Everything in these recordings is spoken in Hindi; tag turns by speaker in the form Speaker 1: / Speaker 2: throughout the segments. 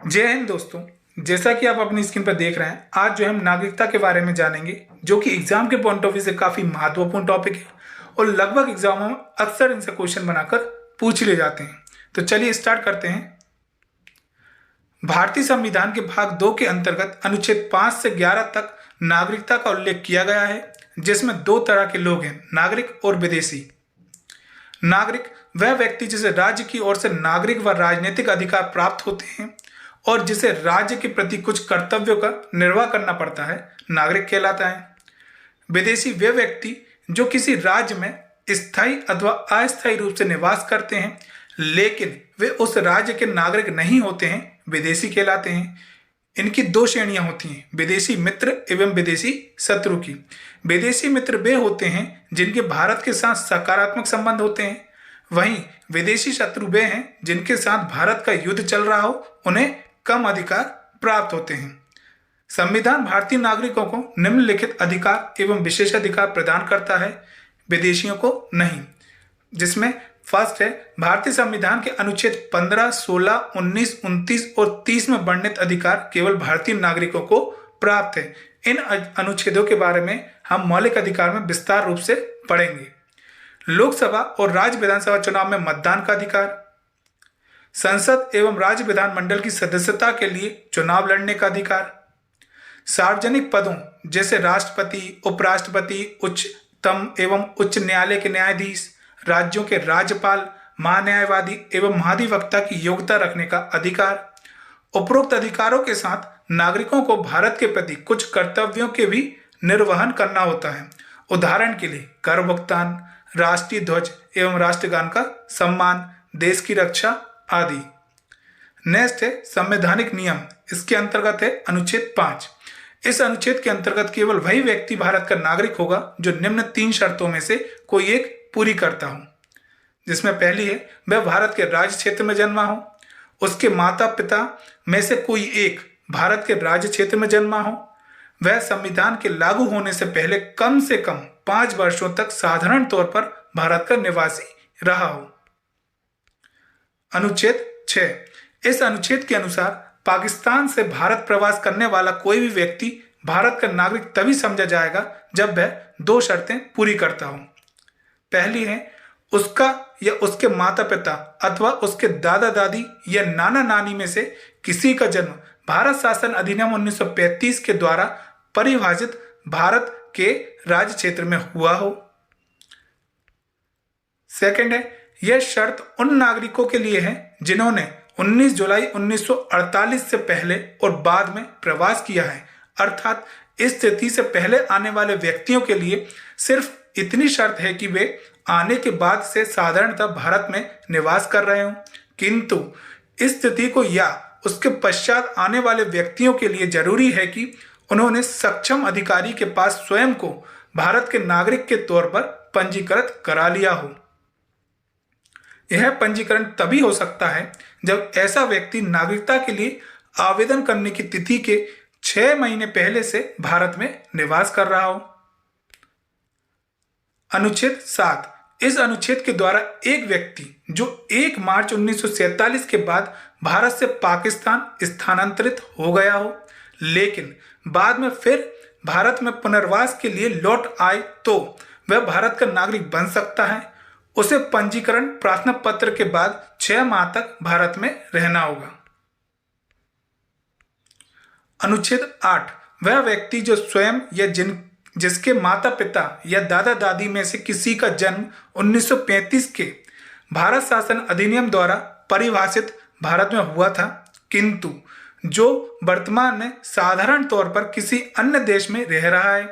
Speaker 1: जय हिंद दोस्तों। जैसा कि आप अपनी स्क्रीन पर देख रहे हैं, आज जो हम नागरिकता के बारे में जानेंगे, जो कि एग्जाम के पॉइंट ऑफ व्यू से काफी महत्वपूर्ण टॉपिक है और लगभग एग्जामों में अक्सर इनसे क्वेश्चन बनाकर पूछ लिए जाते हैं। तो चलिए स्टार्ट करते हैं। भारतीय संविधान के भाग 2 के अंतर्गत अनुच्छेद 5 से 11 तक नागरिकता का उल्लेख किया गया है, जिसमें दो तरह के लोग हैं, नागरिक और विदेशी। नागरिक वह व्यक्ति जिसे राज्य की ओर से नागरिक व राजनीतिक अधिकार प्राप्त होते हैं और जिसे राज्य के प्रति कुछ कर्तव्यों का निर्वाह करना पड़ता है, नागरिक कहलाता है। विदेशी वे व्यक्ति जो किसी राज्य में स्थायी अथवा अस्थायी रूप से निवास करते हैं लेकिन वे उस राज्य के नागरिक नहीं होते हैं, विदेशी कहलाते हैं। इनकी दो श्रेणियां होती हैं, विदेशी मित्र एवं विदेशी शत्रु की। विदेशी मित्र वे होते हैं जिनके भारत के साथ सकारात्मक संबंध होते हैं, वहीं विदेशी शत्रु वे हैं जिनके साथ भारत का युद्ध चल रहा हो, उन्हें कम अधिकार प्राप्त होते हैं। संविधान भारतीय नागरिकों को निम्नलिखित अधिकार एवं विशेषाधिकार प्रदान करता है, विदेशियों को नहीं। जिसमें फर्स्ट है, भारतीय संविधान के अनुच्छेद 15, 16, 19, 29 और 30 में वर्णित अधिकार केवल भारतीय नागरिकों को प्राप्त है। इन अनुच्छेदों के बारे में हम मौलिक अधिकार में विस्तार रूप से पढ़ेंगे। लोकसभा और राज्य विधानसभा चुनाव में मतदान का अधिकार, संसद एवं राज्य विधानमंडल की सदस्यता के लिए चुनाव लड़ने का अधिकार, सार्वजनिक पदों जैसे राष्ट्रपति, उपराष्ट्रपति, उच्चतम एवं उच्च न्यायालय के न्यायाधीश, राज्यों के राज्यपाल, महान्यायवादी एवं महाधिवक्ता की योग्यता रखने का अधिकार। उपरोक्त अधिकारों के साथ नागरिकों को भारत के प्रति कुछ कर्तव्यों के भी निर्वहन करना होता है। उदाहरण के लिए कर भुगतान, राष्ट्रीय ध्वज एवं राष्ट्रगान का सम्मान, देश की रक्षा आदि। नेक्स्ट है संवैधानिक नियम। इसके अंतर्गत है अनुच्छेद 5। इस अनुच्छेद के अंतर्गत केवल वही व्यक्ति भारत का नागरिक होगा जो निम्न 3 शर्तों में से कोई एक पूरी करता हो। जिसमें पहली है, वह भारत के राज्य क्षेत्र में जन्मा हो, उसके माता पिता में से कोई एक भारत के राज्य क्षेत्र में जन्मा हो, वह संविधान के लागू होने से पहले कम से कम 5 वर्षों तक साधारण तौर पर भारत का निवासी रहा हो। अनुच्छेद 6। इस अनुच्छेद के अनुसार पाकिस्तान से भारत प्रवास करने वाला कोई भी व्यक्ति भारत का नागरिक तभी समझा जाएगा जब वह 2 शर्तें पूरी करता हो। पहली है, उसका या उसके माता पिता अथवा उसके दादा दादी या नाना नानी में से किसी का जन्म भारत शासन अधिनियम 1935 के द्वारा परिभाषित भारत के राज्य क्षेत्र में हुआ हो। सेकंड है, यह शर्त उन नागरिकों के लिए है जिन्होंने 19 जुलाई 1948 से पहले और बाद में प्रवास किया है, अर्थात इस तिथि से पहले आने वाले व्यक्तियों के लिए सिर्फ इतनी शर्त है कि वे आने के बाद से साधारणतः भारत में निवास कर रहे हों, किंतु इस तिथि को या उसके पश्चात आने वाले व्यक्तियों के लिए जरूरी है कि उन्होंने सक्षम अधिकारी के पास स्वयं को भारत के नागरिक के तौर पर पंजीकृत करा लिया हो। यह पंजीकरण तभी हो सकता है जब ऐसा व्यक्ति नागरिकता के लिए आवेदन करने की तिथि के 6 महीने पहले से भारत में निवास कर रहा हो। अनुच्छेद 7। इस अनुच्छेद के द्वारा एक व्यक्ति जो 1 मार्च 1947 के बाद भारत से पाकिस्तान स्थानांतरित हो गया हो लेकिन बाद में फिर भारत में पुनर्वास के लिए लौट आए तो वह भारत का नागरिक बन सकता है। उसे पंजीकरण प्रार्थना पत्र के बाद 6 माह तक भारत में रहना होगा। अनुच्छेद 8। वह व्यक्ति जो स्वयं या जिसके माता पिता या दादा दादी में से किसी का जन्म 1935 के भारत शासन अधिनियम द्वारा परिभाषित भारत में हुआ था किंतु जो वर्तमान में साधारण तौर पर किसी अन्य देश में रह रहा है,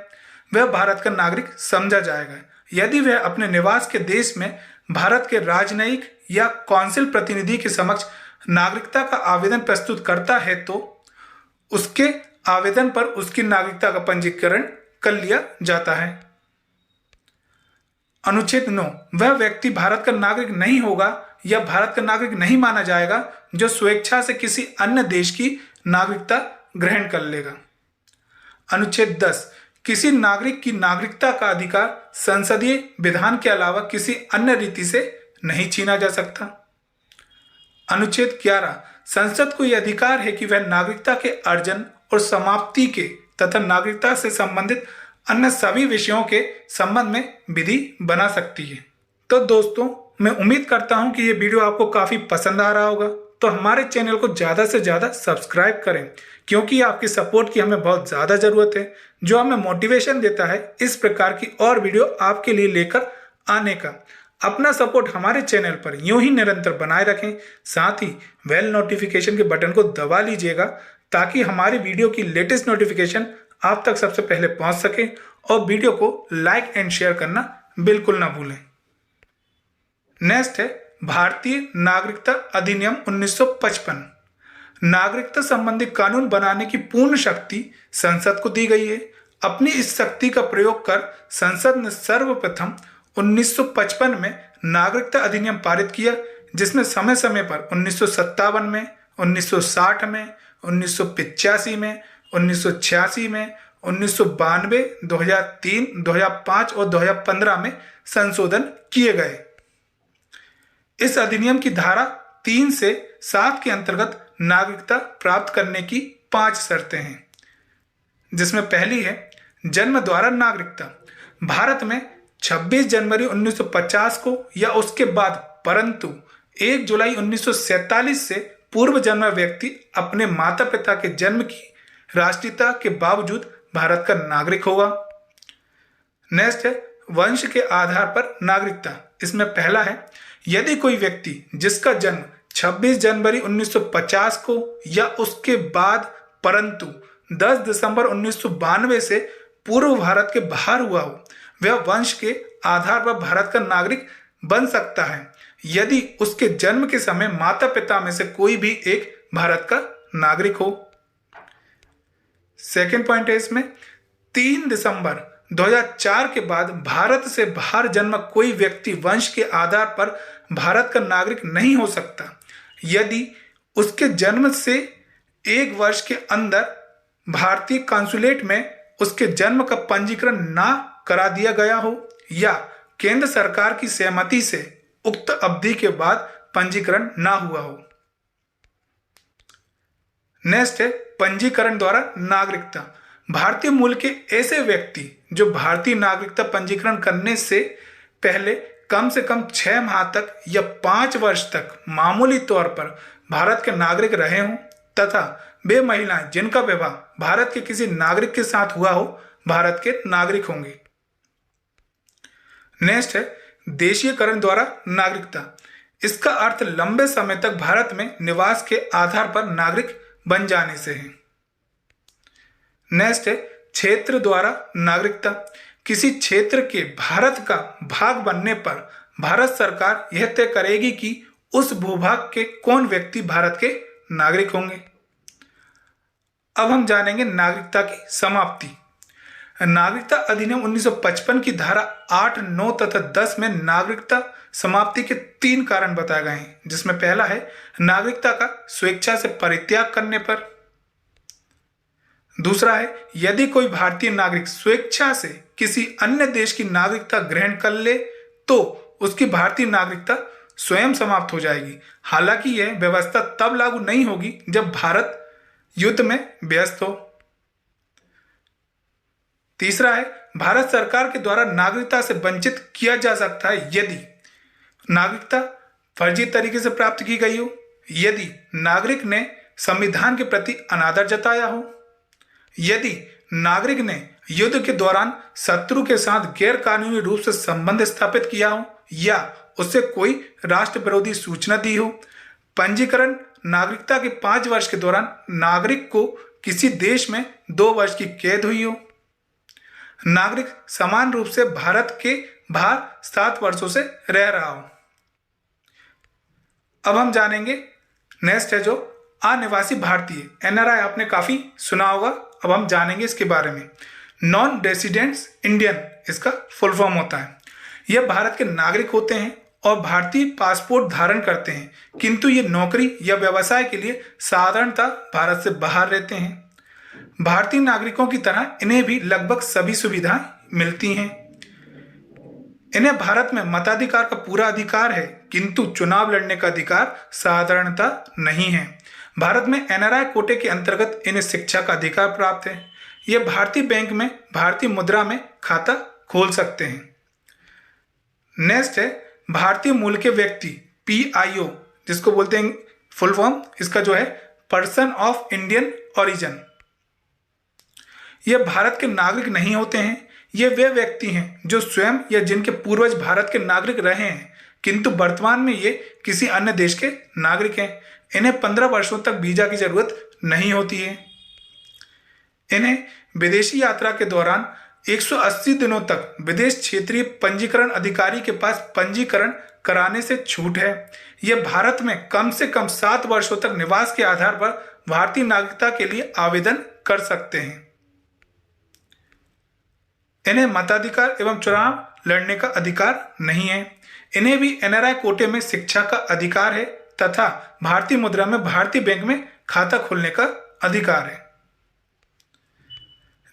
Speaker 1: वह भारत का नागरिक समझा जाएगा यदि वह अपने निवास के देश में भारत के राजनयिक या कौंसिल प्रतिनिधि के समक्ष नागरिकता का आवेदन प्रस्तुत करता है तो उसके आवेदन पर उसकी नागरिकता का पंजीकरण कर लिया जाता है। अनुच्छेद 9। वह व्यक्ति भारत का नागरिक नहीं होगा या भारत का नागरिक नहीं माना जाएगा जो स्वेच्छा से किसी अन्य देश की नागरिकता ग्रहण कर लेगा। अनुच्छेद 10। किसी नागरिक की नागरिकता का अधिकार संसदीय विधान के अलावा किसी अन्य रीति से नहीं छीना जा सकता। अनुच्छेद 11। संसद को यह अधिकार है कि वह नागरिकता के अर्जन और समाप्ति के तथा नागरिकता से संबंधित अन्य सभी विषयों के संबंध में विधि बना सकती है। तो दोस्तों, मैं उम्मीद करता हूं कि ये वीडियो आपको काफ़ी पसंद आ रहा होगा। तो हमारे चैनल को ज़्यादा से ज़्यादा सब्सक्राइब करें, क्योंकि आपकी सपोर्ट की हमें बहुत ज़्यादा ज़रूरत है, जो हमें मोटिवेशन देता है इस प्रकार की और वीडियो आपके लिए लेकर आने का। अपना सपोर्ट हमारे चैनल पर यूं ही निरंतर बनाए रखें। साथ ही बेल नोटिफिकेशन के बटन को दबा लीजिएगा, ताकि हमारी वीडियो की लेटेस्ट नोटिफिकेशन आप तक सबसे पहले पहुंच सके। और वीडियो को लाइक एंड शेयर करना बिल्कुल ना भूलें। नेक्स्ट है भारतीय नागरिकता अधिनियम 1955। नागरिकता संबंधी कानून बनाने की पूर्ण शक्ति संसद को दी गई है। अपनी इस शक्ति का प्रयोग कर संसद ने सर्वप्रथम 1955 में नागरिकता अधिनियम पारित किया, जिसमें समय समय पर 1957 में, 1960 में, 1985 में, 1986 में, 1992, 2003, 2005 और 2015 में संशोधन किए गए। इस अधिनियम की धारा 3 से 7 के अंतर्गत नागरिकता प्राप्त करने की 5 शर्तें हैं, जिसमें पहली है जन्म द्वारा नागरिकता। भारत में 26 जनवरी 1950 को या उसके बाद, परंतु 1 जुलाई 1947 से पूर्व जन्मा व्यक्ति अपने माता पिता के जन्म की राष्ट्रीयता के बावजूद भारत का नागरिक होगा। नेक्स्ट है वंश के आधार पर नागरिकता। इसमें पहला है यदि कोई व्यक्ति जिसका जन्म 26 जनवरी 1950 को या उसके बाद, परंतु 10 दिसंबर 1992 से पूर्व भारत के बाहर हुआ हो, वह वंश के आधार पर भारत का नागरिक बन सकता है, यदि उसके जन्म के समय माता पिता में से कोई भी एक भारत का नागरिक हो। सेकेंड पॉइंट है इसमें 3 दिसंबर 2004 के बाद भारत से बाहर जन्मा कोई व्यक्ति वंश के आधार पर भारत का नागरिक नहीं हो सकता, यदि उसके जन्म से 1 वर्ष के अंदर भारतीय कांसुलेट में उसके जन्म का पंजीकरण ना करा दिया गया हो या केंद्र सरकार की सहमति से उक्त अवधि के बाद पंजीकरण ना हुआ हो। नेक्स्ट है पंजीकरण द्वारा नागरिकता। भारतीय मूल के ऐसे व्यक्ति जो भारतीय नागरिकता पंजीकरण करने से पहले कम से कम 6 माह तक या 5 वर्ष तक मामूली तौर पर भारत के नागरिक रहे हों, तथा वे महिलाएं जिनका विवाह भारत के किसी नागरिक के साथ हुआ हो, भारत के नागरिक होंगे। नेक्स्ट है देशीयकरण द्वारा नागरिकता। इसका अर्थ लंबे समय तक भारत में निवास के आधार पर नागरिक बन जाने से है। नेक्स्ट है क्षेत्र द्वारा नागरिकता। किसी क्षेत्र के भारत का भाग बनने पर भारत सरकार यह तय करेगी कि उस भूभाग के कौन व्यक्ति भारत के नागरिक होंगे। अब हम जानेंगे नागरिकता की समाप्ति। नागरिकता अधिनियम 1955 की धारा 8, 9 तथा 10 में नागरिकता समाप्ति के 3 कारण बताए गए हैं, जिसमें पहला है नागरिकता का स्वेच्छा से परित्याग करने पर। दूसरा है यदि कोई भारतीय नागरिक स्वेच्छा से किसी अन्य देश की नागरिकता ग्रहण कर ले तो उसकी भारतीय नागरिकता स्वयं समाप्त हो जाएगी। हालांकि यह व्यवस्था तब लागू नहीं होगी जब भारत युद्ध में व्यस्त हो। तीसरा है भारत सरकार के द्वारा नागरिकता से वंचित किया जा सकता है यदि नागरिकता फर्जी तरीके से प्राप्त की गई हो, यदि नागरिक ने संविधान के प्रति अनादर जताया हो, यदि नागरिक ने युद्ध के दौरान शत्रु के साथ गैर कानूनी रूप से संबंध स्थापित किया हो या उसे कोई राष्ट्र विरोधी सूचना दी हो। पंजीकरण नागरिकता के 5 वर्ष के दौरान नागरिक को किसी देश में 2 वर्ष की कैद हुई हो। नागरिक समान रूप से भारत के बाहर 7 वर्षों से रह रहा हो। अब हम जानेंगे नेक्स्ट है जो अनिवासी भारतीय, एनआरआई आपने काफी सुना होगा। अब हम जानेंगे इसके बारे में। नॉन रेसिडेंट्स इंडियन इसका फुल फॉर्म होता है। यह भारत के नागरिक होते हैं और भारतीय पासपोर्ट धारण करते हैं, किंतु ये नौकरी या व्यवसाय के लिए साधारणतः भारत से बाहर रहते हैं। भारतीय नागरिकों की तरह इन्हें भी लगभग सभी सुविधाएं मिलती हैं। इन्हें भारत में मताधिकार का पूरा अधिकार है, किंतु चुनाव लड़ने का अधिकार साधारणतः नहीं है। भारत में एनआरआई कोटे के अंतर्गत इन्हें शिक्षा का अधिकार प्राप्त है। ये भारतीय बैंक में भारतीय मुद्रा में खाता खोल सकते हैं। नेक्स्ट है भारतीय मूल के व्यक्ति, PIO, जिसको बोलते हैं फुल फॉर्म इसका जो है पर्सन ऑफ इंडियन ओरिजिन। ये भारत के नागरिक नहीं होते हैं। ये वे व्यक्ति हैं जो स्वयं या जिनके पूर्वज भारत के नागरिक रहे हैं, किंतु वर्तमान में ये किसी अन्य देश के नागरिक हैं। इन्हें 15 वर्षों तक वीजा की जरूरत नहीं होती है। इन्हें विदेशी यात्रा के दौरान 180 दिनों तक विदेश क्षेत्रीय पंजीकरण अधिकारी के पास पंजीकरण कराने से छूट है। यह भारत में कम से कम 7 वर्षों तक निवास के आधार पर भारतीय नागरिकता के लिए आवेदन कर सकते हैं। इन्हें मताधिकार एवं चुनाव लड़ने का अधिकार नहीं है। इन्हें भी एनआरआई कोटे में शिक्षा का अधिकार है तथा भारतीय मुद्रा में भारतीय बैंक में खाता खोलने का अधिकार है।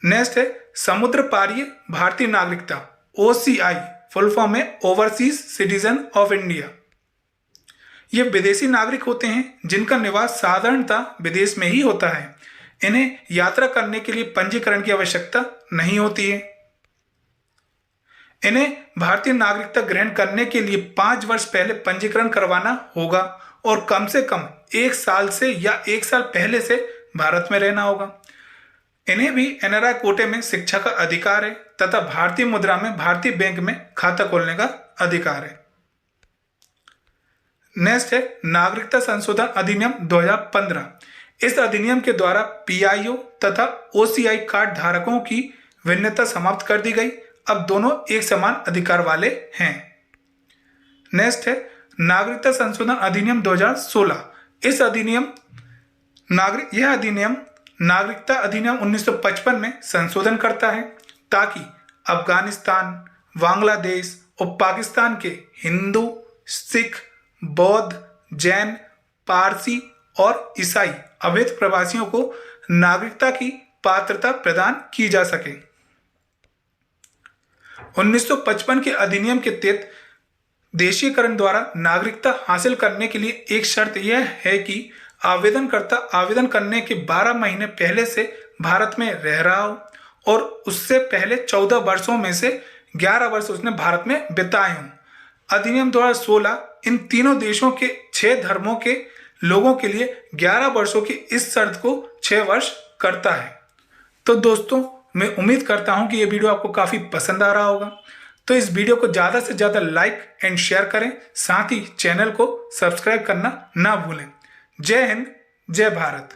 Speaker 1: नेक्स्ट है समुद्र पारीय भारतीय नागरिकता, OCI, फुल फॉर्म है ओवरसीज सिटीजन ऑफ इंडिया। ये विदेशी नागरिक होते हैं जिनका निवास साधारणतः विदेश में ही होता है। इन्हें यात्रा करने के लिए पंजीकरण की आवश्यकता नहीं होती है। इन्हें भारतीय नागरिकता ग्रहण करने के लिए 5 वर्ष पहले पंजीकरण करवाना होगा और कम से कम 1 साल से या 1 साल पहले से भारत में रहना होगा। इन्हें भी एनआरआई कोटे में शिक्षा का अधिकार है तथा भारतीय मुद्रा में भारतीय बैंक में खाता खोलने का अधिकार है। नेक्स्ट है नागरिकता संशोधन अधिनियम 2015। इस अधिनियम के द्वारा PIO तथा OCI कार्ड धारकों की भिन्नता समाप्त कर दी गई। अब दोनों एक समान अधिकार वाले हैं। नेक्स्ट है नागरिकता संशोधन अधिनियम 2016। इस अधिनियम नागरिकता अधिनियम 1955 में संशोधन करता है ताकि अफगानिस्तान, बांग्लादेश और पाकिस्तान के हिंदू, सिख, बौद्ध, जैन, पारसी और ईसाई अवैध प्रवासियों को नागरिकता की पात्रता प्रदान की जा सके। 1955 के अधिनियम के तहत देशीकरण द्वारा नागरिकता हासिल करने के लिए एक शर्त यह है कि आवेदनकर्ता आवेदन करने के 12 महीने पहले से भारत में रह रहा हो और उससे पहले 14 वर्षों में से 11 वर्ष उसने भारत में बिताए हों। अधिनियम 2016 इन तीनों देशों के 6 धर्मों के लोगों के लिए 11 वर्षों की इस शर्त को 6 वर्ष करता है। तो दोस्तों, मैं उम्मीद करता हूं कि ये वीडियो आपको काफ़ी पसंद आ रहा होगा। तो इस वीडियो को ज़्यादा से ज़्यादा लाइक एंड शेयर करें, साथ ही चैनल को सब्सक्राइब करना ना भूलें। जय हिंद, जय भारत।